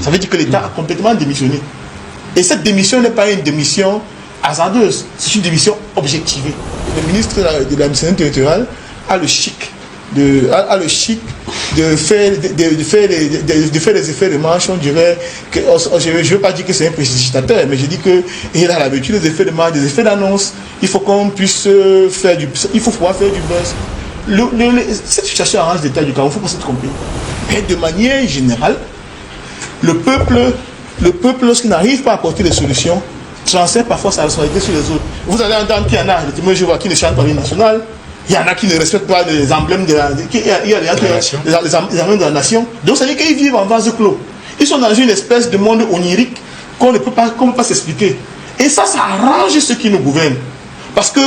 Ça veut dire que l'État a complètement démissionné. Et cette démission n'est pas une démission hasardeuse, c'est une démission objectivée. Le ministre de l'administration territoriale a le chic de faire des effets de manche. On dirait que, je ne veux pas dire que c'est un précipitateur, mais je dis qu'il a l'habitude des effets de manche, des effets d'annonce. Il faut qu'on puisse il faut pouvoir faire du buzz. Cette situation arrange l'État du Cameroun, il ne faut pas se tromper. Mais de manière générale, le peuple, lorsqu'il n'arrive pas à apporter des solutions, transfère parfois sa responsabilité sur les autres. Vous allez entendre qu'il y en a, je vois, qui ne chantent pas l'hymne national, il y en a qui ne respectent pas les emblèmes de la nation. Donc ça veut dire qu'ils vivent en vase clos. Ils sont dans une espèce de monde onirique qu'on ne peut pas s'expliquer. Et ça arrange ceux qui nous gouvernent. Parce que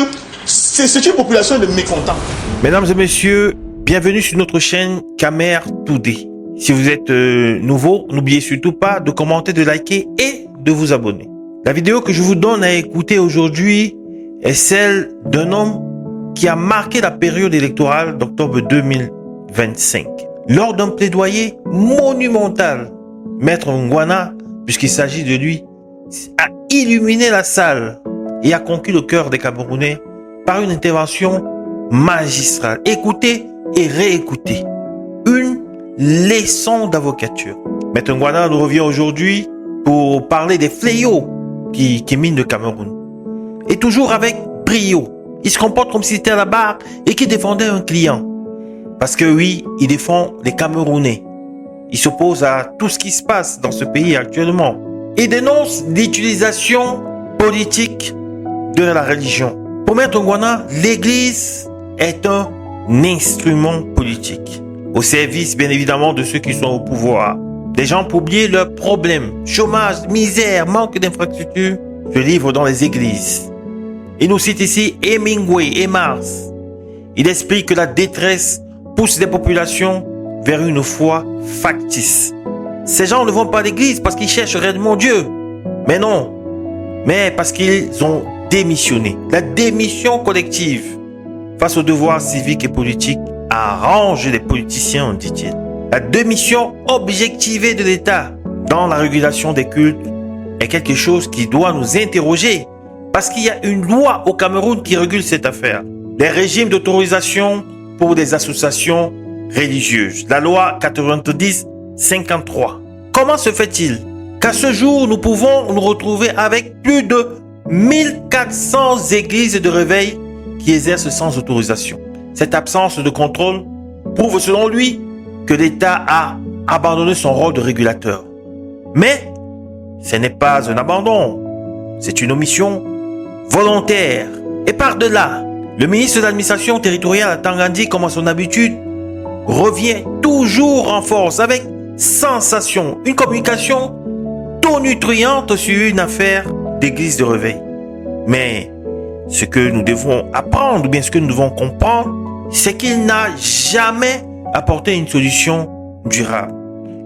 c'est une population de mécontents. Mesdames et messieurs, bienvenue sur notre chaîne Kamer Today. Si vous êtes nouveau, n'oubliez surtout pas de commenter, de liker et de vous abonner. La vidéo que je vous donne à écouter aujourd'hui est celle d'un homme qui a marqué la période électorale d'octobre 2025. Lors d'un plaidoyer monumental, Maître Ngwana, puisqu'il s'agit de lui, a illuminé la salle et a conquis le cœur des Camerounais par une intervention magistrale. Écoutez et réécoutez. Une leçon d'avocature. Maître Ngwana nous revient aujourd'hui pour parler des fléaux qui minent le Cameroun. Et toujours avec brio. Il se comporte comme si c'était à la barre et qu'il défendait un client. Parce que oui, il défend les Camerounais. Il s'oppose à tout ce qui se passe dans ce pays actuellement. Il dénonce l'utilisation politique de la religion. Pour Maître Ngwana, l'Église est un instrument politique. Au service, bien évidemment, de ceux qui sont au pouvoir. Des gens pour oublier leurs problèmes, chômage, misère, manque d'infrastructures, se livrent dans les églises. Il nous cite ici Hemingway et Mars. Il explique que la détresse pousse les populations vers une foi factice. Ces gens ne vont pas à l'église parce qu'ils cherchent réellement Dieu. Mais non. Mais parce qu'ils ont démissionné. La démission collective face aux devoirs civiques et politiques arrange les politiciens, dit-il. La démission objectivée de l'État dans la régulation des cultes est quelque chose qui doit nous interroger. Parce qu'il y a une loi au Cameroun qui régule cette affaire. Les régimes d'autorisation pour des associations religieuses. La loi 90-53. Comment se fait-il qu'à ce jour, nous pouvons nous retrouver avec plus de 1400 églises de réveil qui exercent sans autorisation? Cette absence de contrôle prouve selon lui que l'État a abandonné son rôle de régulateur. Mais ce n'est pas un abandon, c'est une omission volontaire. Et par-delà, le ministre de l'administration territoriale Tangandi, comme à son habitude, revient toujours en force avec sensation, une communication tonitruante sur une affaire d'église de réveil. Mais ce que nous devons apprendre, ou bien ce que nous devons comprendre, c'est qu'il n'a jamais apporté une solution durable.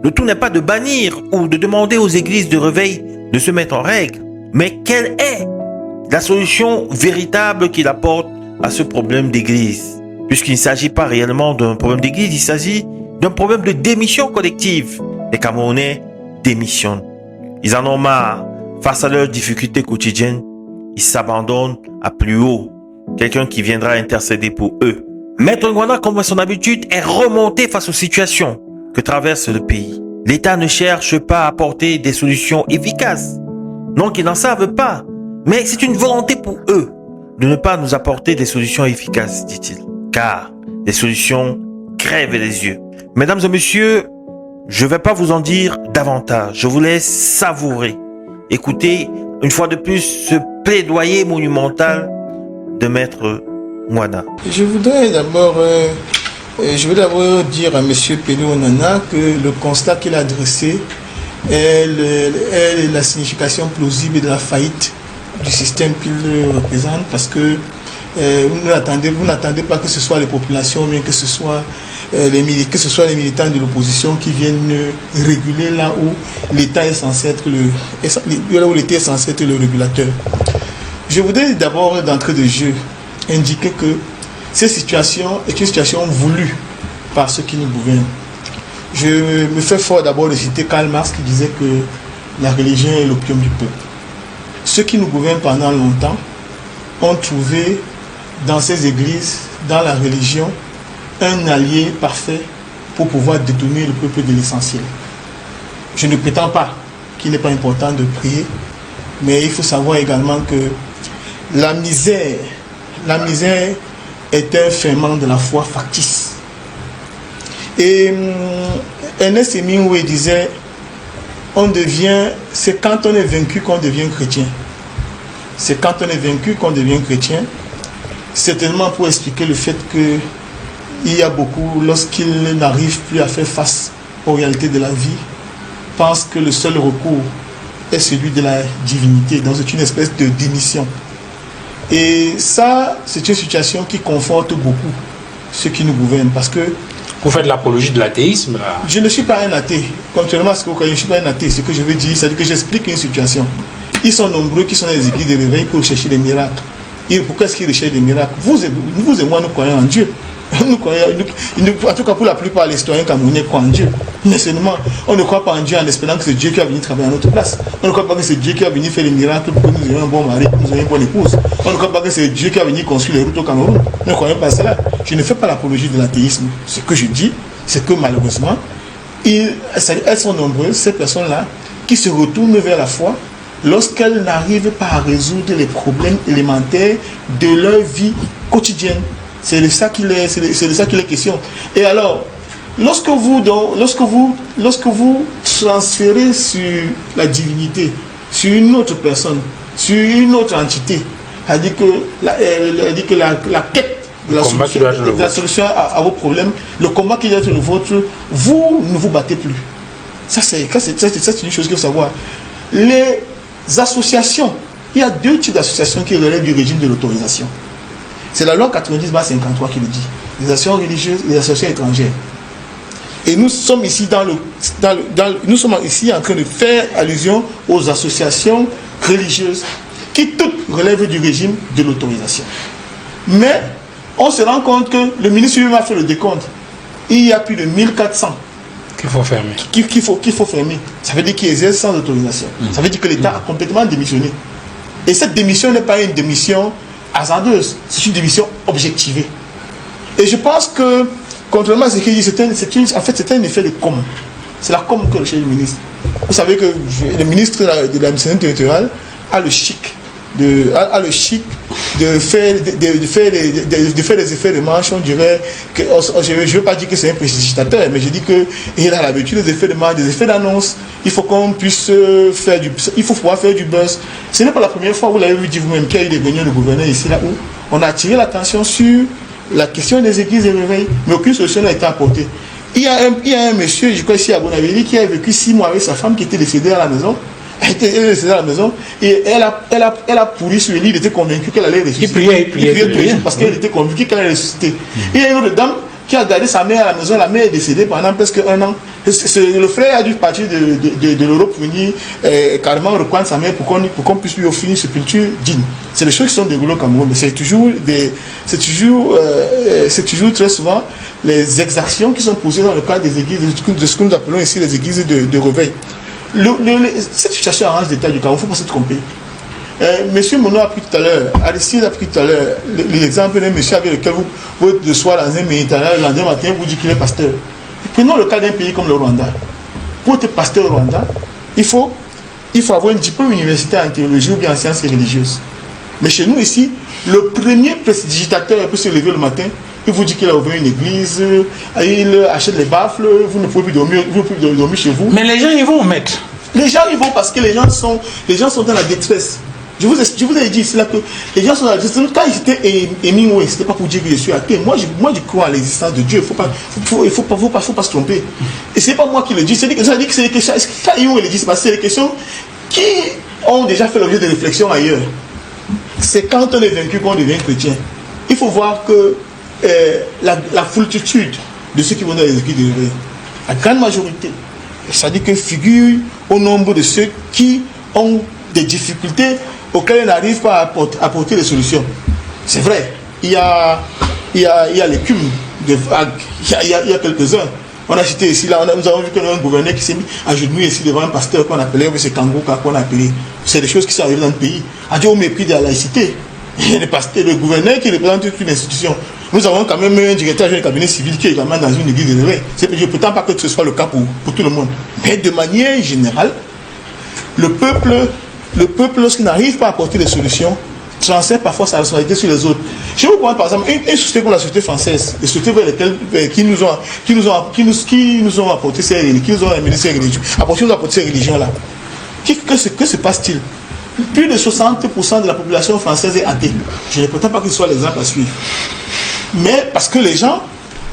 Le tout n'est pas de bannir ou de demander aux églises de réveil de se mettre en règle, mais quelle est la solution véritable qu'il apporte à ce problème d'église? Puisqu'il ne s'agit pas réellement d'un problème d'église, il s'agit d'un problème de démission collective. Les Camerounais démissionnent. Ils en ont marre. Face à leurs difficultés quotidiennes, ils s'abandonnent à plus haut. Quelqu'un qui viendra intercéder pour eux. Maître Ngwana, comme à son habitude, est remonté face aux situations que traverse le pays. L'État ne cherche pas à apporter des solutions efficaces. Non qu'ils n'en savent pas. Mais c'est une volonté pour eux de ne pas nous apporter des solutions efficaces, dit-il. Car les solutions crèvent les yeux. Mesdames et messieurs, je ne vais pas vous en dire davantage. Je vous laisse savourer. Écoutez une fois de plus ce plaidoyer monumental de Maître Ngwana. Je voudrais d'abord dire à M. Pelou Onana que le constat qu'il a dressé est la signification plausible de la faillite du système qu'il représente, parce que vous n'attendez pas que ce soit les populations, mais que ce soit les militants de l'opposition qui viennent réguler là où l'État est censé être le régulateur. Je voudrais d'abord, d'entrée de jeu, indiquer que cette situation est une situation voulue par ceux qui nous gouvernent. Je me fais fort d'abord de citer Karl Marx qui disait que la religion est l'opium du peuple. Ceux qui nous gouvernent pendant longtemps ont trouvé dans ces églises, dans la religion, un allié parfait pour pouvoir détourner le peuple de l'essentiel. Je ne prétends pas qu'il n'est pas important de prier, mais il faut savoir également que la misère est un ferment de la foi factice. Et Ernest Hemingway disait, c'est quand on est vaincu qu'on devient chrétien. C'est quand on est vaincu qu'on devient chrétien. Certainement pour expliquer le fait que il y a beaucoup, lorsqu'ils n'arrivent plus à faire face aux réalités de la vie, pensent que le seul recours est celui de la divinité. Donc c'est une espèce de démission. Et ça, c'est une situation qui conforte beaucoup ceux qui nous gouvernent. Parce que vous faites l'apologie de l'athéisme là. Je ne suis pas un athée. Contrairement à ce que vous croyez, je ne suis pas un athée. Ce que je veux dire, c'est que j'explique une situation. Ils sont nombreux qui sont dans les églises de réveil pour chercher des miracles. Et pourquoi est-ce qu'ils recherchent des miracles? Vous et moi, nous croyons en Dieu. En tout cas, pour la plupart, les citoyens camerounais croient en Dieu. Mais seulement, on ne croit pas en Dieu en espérant que c'est Dieu qui va venir travailler à notre place. On ne croit pas que c'est Dieu qui va venir faire les miracles pour que nous ayons un bon mari, pour que nous ayons une bonne épouse. On ne croit pas que c'est Dieu qui va venir construire les routes au Cameroun. Nous ne croyons pas à cela. Je ne fais pas l'apologie de l'athéisme. Ce que je dis, c'est que malheureusement, elles sont nombreuses, ces personnes-là, qui se retournent vers la foi lorsqu'elles n'arrivent pas à résoudre les problèmes élémentaires de leur vie quotidienne. C'est de ça qu'il est question. Et alors, lorsque vous transférez sur la divinité, sur une autre personne, sur une autre entité, elle dit que la quête de la solution à vos problèmes, le combat qui doit être le vôtre, vous ne vous battez plus. Ça, c'est une chose qu'il faut savoir. Les associations, il y a deux types d'associations qui relèvent du régime de l'autorisation. C'est la loi 90/53 qui le dit. Les associations religieuses et les associations étrangères. Et nous sommes ici nous sommes ici en train de faire allusion aux associations religieuses qui toutes relèvent du régime de l'autorisation. Mais on se rend compte que le ministre lui-même a fait le décompte. Il y a plus de 1400 qu'il faut fermer. Qu'il faut fermer. Ça veut dire qu'ils exercent sans autorisation. Ça veut dire que l'État a complètement démissionné. Et cette démission n'est pas une démission hasardeuse, c'est une démission objectivée. Et je pense que, contrairement à ce qu'il dit, c'est un effet de com. C'est la com que recherche le ministre. Vous savez que le ministre de l'administration territoriale a le chic de faire des effets de manche. On dirait que, je ne veux pas dire que c'est un prestidigitateur, mais je dis qu'il a l'habitude des effets de manche, des effets d'annonce. Il faut qu'on puisse il faut pouvoir faire du buzz. Ce n'est pas la première fois, vous l'avez vu dire vous-même, qu'il y a eu des réunions de gouverneurs ici, là où on a attiré l'attention sur la question des églises de réveil, mais aucune solution n'a été apportée. Il y a un monsieur, je crois ici à Bonaville, qui a vécu 6 mois avec sa femme qui était décédée à la maison. Elle était décédée à la maison et elle a pourri sur le lit. Il était convaincu qu'elle allait ressusciter. Il priait parce qu'elle était convaincue qu'elle allait ressusciter. Il y a une autre dame qui a gardé sa mère à la maison. La mère est décédée pendant presque 1 an. Le frère a dû partir de l'Europe pour venir carrément reprendre sa mère pour qu'on puisse lui offrir une sépulture digne. C'est des choses qui sont déroulées au Cameroun, mais c'est toujours très souvent les exactions qui sont posées dans le cadre des églises, de ce que nous appelons ici les églises de réveil. Cette situation arrange l'État du Cameroun, il ne faut pas se tromper. Monsieur Monod a pris tout à l'heure, Aristide a pris tout à l'heure l'exemple d'un monsieur avec lequel vous êtes de soir dans un militaire, le lendemain matin vous dites qu'il est pasteur. Prenons le cas d'un pays comme le Rwanda. Pour être pasteur au Rwanda, il faut avoir un diplôme universitaire en théologie ou bien en sciences religieuses. Mais chez nous ici, le premier prestidigitateur peut se lever le matin, il vous dit qu'il a ouvert une église, il achète les baffles, vous ne pouvez plus dormir chez vous. Mais les gens ils vont mettre. Les gens ils vont parce que les gens sont dans la détresse. Je vous ai dit là que les gens sont dans la détresse. Quand j'étais Hemingway, c'était pas pour dire que je suis athée. Moi je crois à l'existence de Dieu. Il faut pas se tromper. Et c'est pas moi qui le dis. C'est que c'est des questions. Quand Hemingway le dit, c'est des questions qui ont déjà fait l'objet de réflexions ailleurs. C'est quand on est vaincu qu'on devient chrétien. Il faut voir que la foultitude de ceux qui vont dans les églises de réveil, la grande majorité, c'est-à-dire que figure au nombre de ceux qui ont des difficultés auxquelles ils n'arrivent pas à apporter des solutions. C'est vrai, il y a l'écume des vagues, il y a quelques-uns, On a cité ici, là, nous avons vu qu'il y a un gouverneur qui s'est mis à genoux ici devant un pasteur qu'on appelait, c'est Kangouka qu'on a appelé. C'est des choses qui sont arrivées dans le pays. À dire au mépris de la laïcité. Le gouverneur qui représente toute une institution. Nous avons quand même un directeur du cabinet civil qui est également dans une église de l'éveil. Je ne prétends pas que ce soit le cas pour tout le monde. Mais de manière générale, le peuple, lorsqu'il n'arrive pas à apporter des solutions, transfère parfois sa responsabilité sur les autres. Je vais vous prendre par exemple une société comme la société française, les sociétés vers lesquelles qui nous ont apporté ces religions, qui nous ont amené ces religions, apporté ces religions-là. Que se passe-t-il? Plus de 60% de la population française est athée. Je ne prétends pas qu'il soit l'exemple à suivre. Mais parce que les gens,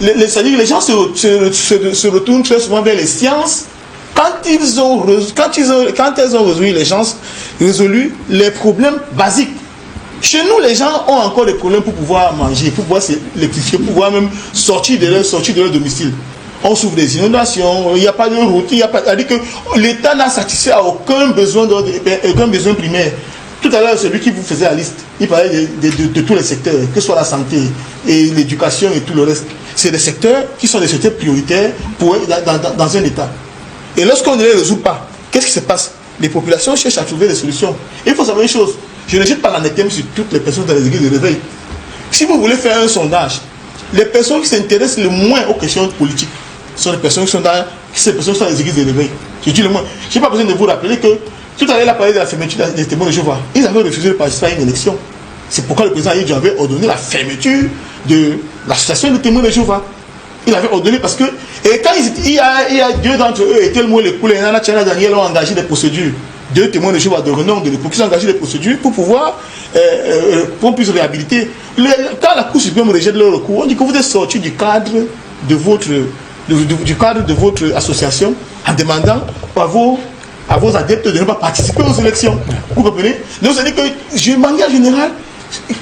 c'est-à-dire les gens se retournent très souvent vers les sciences quand elles ont résolu les problèmes basiques. Chez nous, les gens ont encore des problèmes pour pouvoir manger, pour pouvoir s'électrifier, pour pouvoir même sortir de leur domicile. On souffre des inondations, il n'y a pas de route, c'est-à-dire que l'État n'a satisfait à aucun besoin primaire. Tout à l'heure, celui qui vous faisait la liste, il parlait de tous les secteurs, que ce soit la santé et l'éducation et tout le reste. C'est des secteurs qui sont des secteurs prioritaires dans un État. Et lorsqu'on ne les résout pas, qu'est-ce qui se passe? Les populations cherchent à trouver des solutions. Et il faut savoir une chose, je ne jette pas l'anathème sur toutes les personnes dans les églises de réveil. Si vous voulez faire un sondage, les personnes qui s'intéressent le moins aux questions politiques sont les personnes qui sont dans les églises de réveil. Je dis le moins. Je n'ai pas besoin de vous rappeler que tout à l'heure, il a parlé de la fermeture des témoins de Jéhovah. Ils avaient refusé de participer à une élection. C'est pourquoi le président Aïdji avait ordonné la fermeture de l'association des témoins de Jéhovah. Il avait ordonné parce que, et quand il y a deux d'entre eux, et tel mot le coulé, Nana Tchana Daniel ont engagé des procédures. Deux témoins de Jéhovah de renom de l'époque qui ont engagé des procédures pour pouvoir, pour qu'on puisse réhabiliter. Quand la Cour suprême rejette leur recours, on dit que vous êtes sorti du cadre de votre association en demandant à vos adeptes de ne pas participer aux élections. Vous comprenez? Donc, c'est-à-dire que, de manière générale,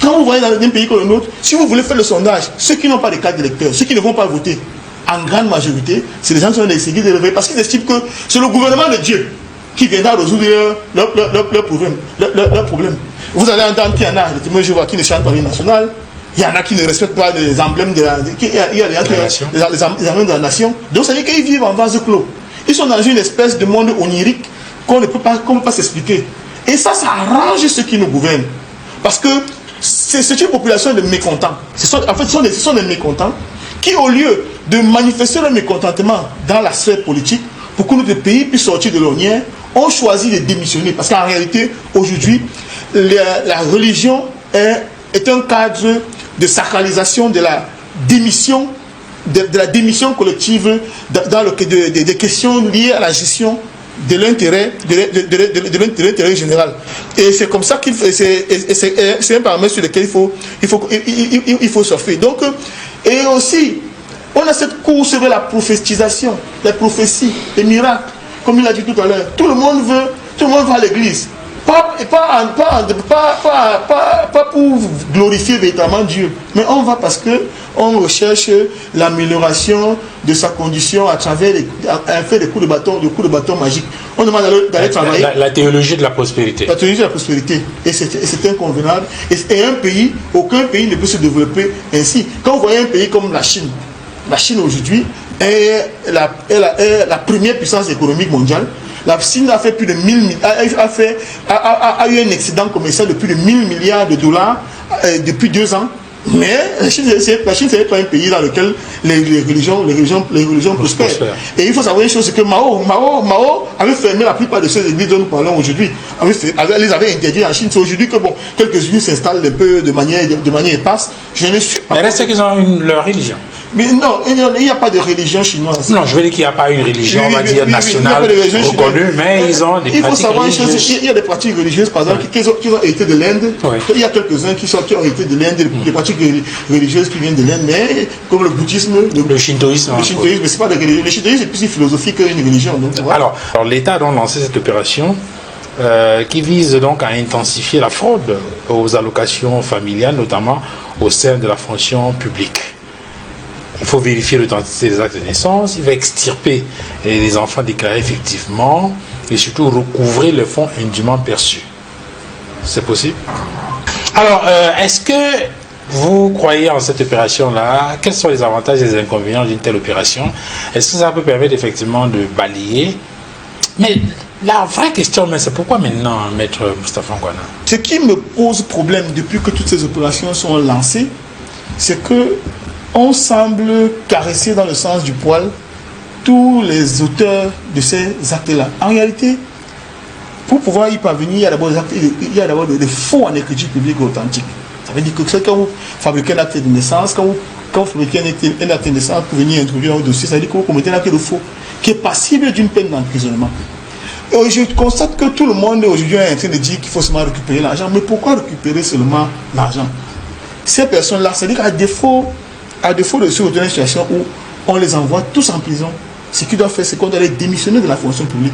quand vous voyez dans un pays comme le nôtre, si vous voulez faire le sondage, ceux qui n'ont pas de carte d'électeur, ceux qui ne vont pas voter, en grande majorité, c'est les gens qui sont dans les églises de réveil parce qu'ils estiment que c'est le gouvernement de Dieu qui viendra résoudre leur problème. Vous allez entendre qu'il y en a, les témoins de Jéhovah qui ne chantent pas l'hymne national, il y en a qui ne respectent pas les emblèmes de les emblèmes de la nation. Donc, ça veut dire qu'ils vivent en vase clos. Ils sont dans une espèce de monde onirique qu'on ne peut pas s'expliquer. Et ça arrange ceux qui nous gouvernent. Parce que c'est une population de mécontents. En fait, ce sont des mécontents qui, au lieu de manifester leur mécontentement dans la sphère politique, pour que notre pays puisse sortir de l'ornière, ont choisi de démissionner. Parce qu'en réalité, aujourd'hui, la religion est un cadre de sacralisation de la démission, de la démission collective dans des questions liées à la gestion de l'intérêt général. Et c'est comme ça qu'il faut, c'est un paramètre sur lequel il faut surfer. Donc, et aussi, on a cette course vers la prophétisation, les prophéties, les miracles, comme il a dit tout à l'heure. Tout le monde va à l'église. Pas pour glorifier véritablement Dieu, mais on va parce que on recherche l'amélioration de sa condition à travers faire des coups de bâton magiques. On demande d'aller travailler. La théologie de la prospérité. La théologie de la prospérité. Et c'est inconvenable. Et aucun pays ne peut se développer ainsi. Quand vous voyez un pays comme la Chine aujourd'hui est la première puissance économique mondiale. La Chine a fait plus de 1000 a eu un excédent commercial de plus de 1000 milliards de dollars depuis 2 ans. Mais la Chine, c'est pas un pays dans lequel les religions prospèrent. Et il faut savoir une chose, c'est que Mao avait fermé la plupart de ces églises dont nous parlons aujourd'hui. Les avait interdits en Chine. C'est aujourd'hui que quelques-unes s'installent un peu de manière éparse. Je ne suis pas. Mais reste qu'ils ont leur religion. Mais non, il n'y a pas de religion chinoise. Non, je veux dire qu'il n'y a pas une religion, on va dire, nationale, reconnue, mais ils ont des pratiques religieuses. Il faut savoir une chose, il y a des pratiques religieuses, par exemple, qui ont hérité de l'Inde. Il y a quelques-uns qui ont hérité de l'Inde, des pratiques religieuses qui viennent de l'Inde, mais comme le bouddhisme, le shintoïsme. Le shintoïsme, mais c'est pas de religion. Le shintoïsme, c'est plus une philosophie qu'une religion. Donc, alors, l'État a donc lancé cette opération qui vise donc à intensifier la fraude aux allocations familiales, notamment au sein de la fonction publique. Il faut vérifier l'authenticité des actes de naissance, il va extirper les enfants déclarés effectivement et surtout recouvrer le fonds indûment perçus. C'est possible? Alors, est-ce que vous croyez en cette opération-là? Quels sont les avantages et les inconvénients d'une telle opération? Est-ce que ça peut permettre effectivement de balayer? Mais la vraie question, c'est pourquoi maintenant, Maître Moustapha Ngouana? Ce qui me pose problème depuis que toutes ces opérations sont lancées, c'est que on semble caresser dans le sens du poil tous les auteurs de ces actes-là. En réalité, pour pouvoir y parvenir, il y a d'abord des faux en écriture publique authentique. Ça veut dire que quand vous fabriquez un acte de naissance, quand vous fabriquez un acte de naissance pour venir introduire un dossier, ça veut dire que vous commettez un acte de faux qui est passible d'une peine d'emprisonnement. Et je constate que tout le monde aujourd'hui est en train de dire qu'il faut seulement récupérer l'argent. Mais pourquoi récupérer seulement l'argent? Ces personnes-là, c'est-à-dire qu'à défaut de se retrouver dans une situation où on les envoie tous en prison, ce qu'ils doivent faire, c'est qu'on doit les démissionner de la fonction publique.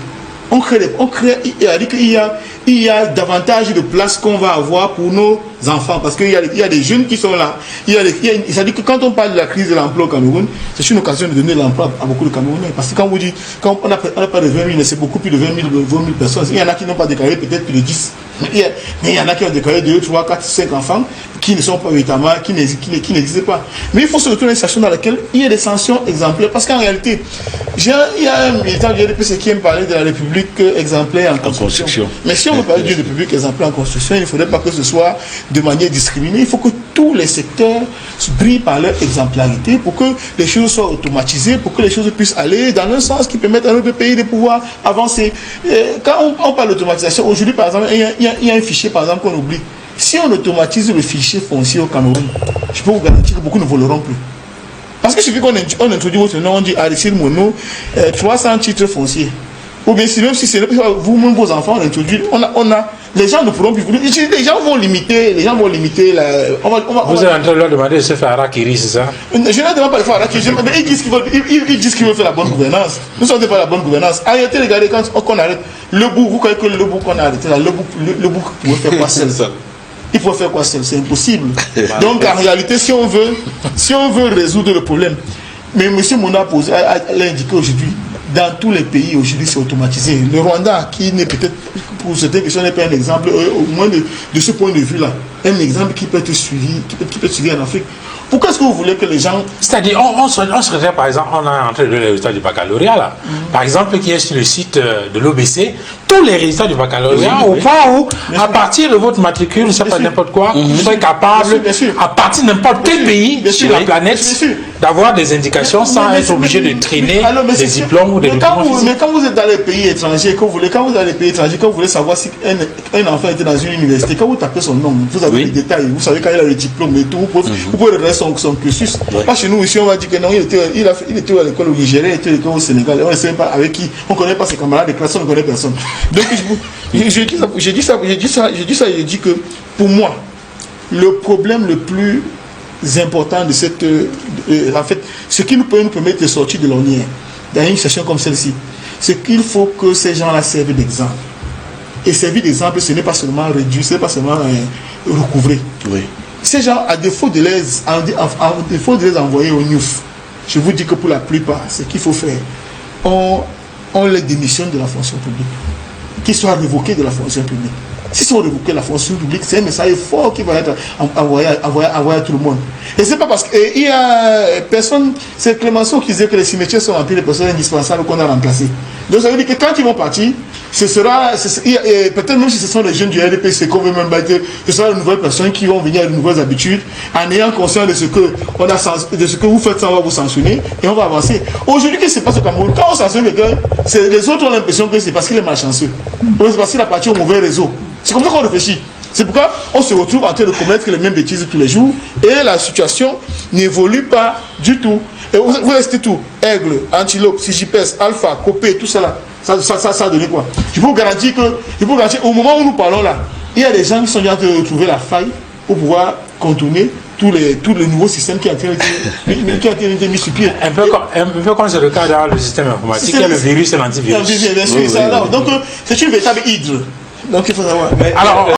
Il y a davantage de places qu'on va avoir pour nos enfants parce qu'il y a des jeunes qui sont là. C'est-à-dire que quand on parle de la crise de l'emploi au Cameroun, c'est une occasion de donner l'emploi à beaucoup de Camerounais. Parce que quand vous dites, quand on n'a pas de 20 000, mais c'est beaucoup plus de 20 000 personnes. Il y en a qui n'ont pas déclaré peut-être plus de 10. Mais il y en a qui ont déclaré 2, 3, 4, 5 enfants qui ne sont pas véritablement, qui n'existent pas. Mais il faut se retrouver dans une situation dans laquelle il y a des sanctions exemplaires. Parce qu'en réalité, il y a un militant du RDPC qui aime parler de la République exemplaire en construction. Mais si on veut parler d'une République exemplaire en construction, il ne faudrait pas que ce soit de manière discriminée. Il faut que tous les secteurs brillent par leur exemplarité pour que les choses soient automatisées, pour que les choses puissent aller dans un sens qui permette à notre pays de pouvoir avancer. Quand on parle d'automatisation, aujourd'hui par exemple, il y a un fichier par exemple qu'on oublie. Si on automatise le fichier foncier au Cameroun, je peux vous garantir que beaucoup ne voleront plus. Parce que suffit qu'on introduit votre nom, on dit Aristide Mono, 300 titres fonciers. Ou bien si même si c'est vous-même vos enfants, on introduit, les gens ne pourront plus. Les gens vont limiter la. Vous êtes en train de leur demander de se faire Harakiri, c'est ça? Je ne demande pas de faire Harakiri, mais ils disent qu'ils veulent faire la bonne gouvernance. Nous ne sommes pas la bonne gouvernance. Arrêtez, regardez, quand on arrête le bout, vous croyez que le bout qu'on a arrêté là, le bout pouvait faire quoi seul? Il faut faire quoi seul? C'est impossible. Donc en réalité, si on veut résoudre le problème, mais M. Mouna l'a indiqué aujourd'hui, dans tous les pays aujourd'hui c'est automatisé. Le Rwanda, qui n'est peut-être pour certaines questions n'est pas un exemple, au moins de ce point de vue là, un exemple qui peut être suivi, qui peut être suivi en Afrique. Pourquoi est-ce que vous voulez que les gens... C'est-à-dire, on se réfère par exemple, on a entré les résultats du baccalauréat là. Par exemple, qui est sur le site de l'OBC, tous les résultats du baccalauréat, au point où, à partir de votre matricule, ça pas n'importe quoi, vous serez capable, à partir de n'importe quel pays sur la planète, d'avoir des indications sans être obligé de traîner des diplômes ou des documents. Mais quand vous êtes dans les pays étrangers, quand vous voulez savoir si un enfant était dans une université, quand vous tapez son nom, vous avez les détails, vous savez quand il a le diplôme et tout, vous pouvez regarder son cursus. Pas chez nous ici, on va dire que non, il était à l'école au Nigeria, il était à l'école au Sénégal, on ne sait pas avec qui, on ne connaît pas ses camarades de classe, on ne connaît personne. Donc j'ai dit que pour moi, le problème le plus important de cette... en fait, ce qui peut nous permettre de sortir de l'ornière dans une situation comme celle-ci, c'est qu'il faut que ces gens-là servent d'exemple. Et servir d'exemple, ce n'est pas seulement réduire, ce n'est pas seulement recouvrer. Oui. Ces gens, à défaut de les envoyer au news, je vous dis que pour la plupart, ce qu'il faut faire, on les démissionne de la fonction publique. Qu'ils soient révoqués de la fonction publique. S'ils sont révoqués de la fonction publique, c'est un message fort qui va être envoyé à tout le monde. Et c'est pas parce qu'il y a personne, c'est Clémenceau qui disait que les cimetières sont remplis de personnes indispensables qu'on a remplacées. Donc ça veut dire que quand ils vont partir, ce sera, peut-être même si ce sont les jeunes du RDPC qu'on veut même battre, ce sera de nouvelles personnes qui vont venir à de nouvelles habitudes, en ayant conscience de ce que vous faites sans vous sanctionner, et on va avancer. Aujourd'hui, qu'est-ce qui se passe au Cameroun? Quand on sanctionne quelqu'un, les autres ont l'impression que c'est parce qu'il est malchanceux. Ou c'est parce qu'il a parti au mauvais réseau. C'est comme ça qu'on réfléchit. C'est pourquoi on se retrouve en train de commettre les mêmes bêtises tous les jours et la situation n'évolue pas du tout. Et vous restez tout. Aigle, Antilope, Sigipes, Alpha, Copé, tout ça là. Ça a donné quoi? Je peux vous garantir au moment où nous parlons là, il y a des gens qui sont en train de trouver la faille pour pouvoir contourner tous les nouveaux systèmes qui ont été mis sur pied. Un peu comme c'est le cas dans le système informatique, il y a le virus et l'antivirus. Donc c'est une véritable hydre. Donc il faut savoir. Alors,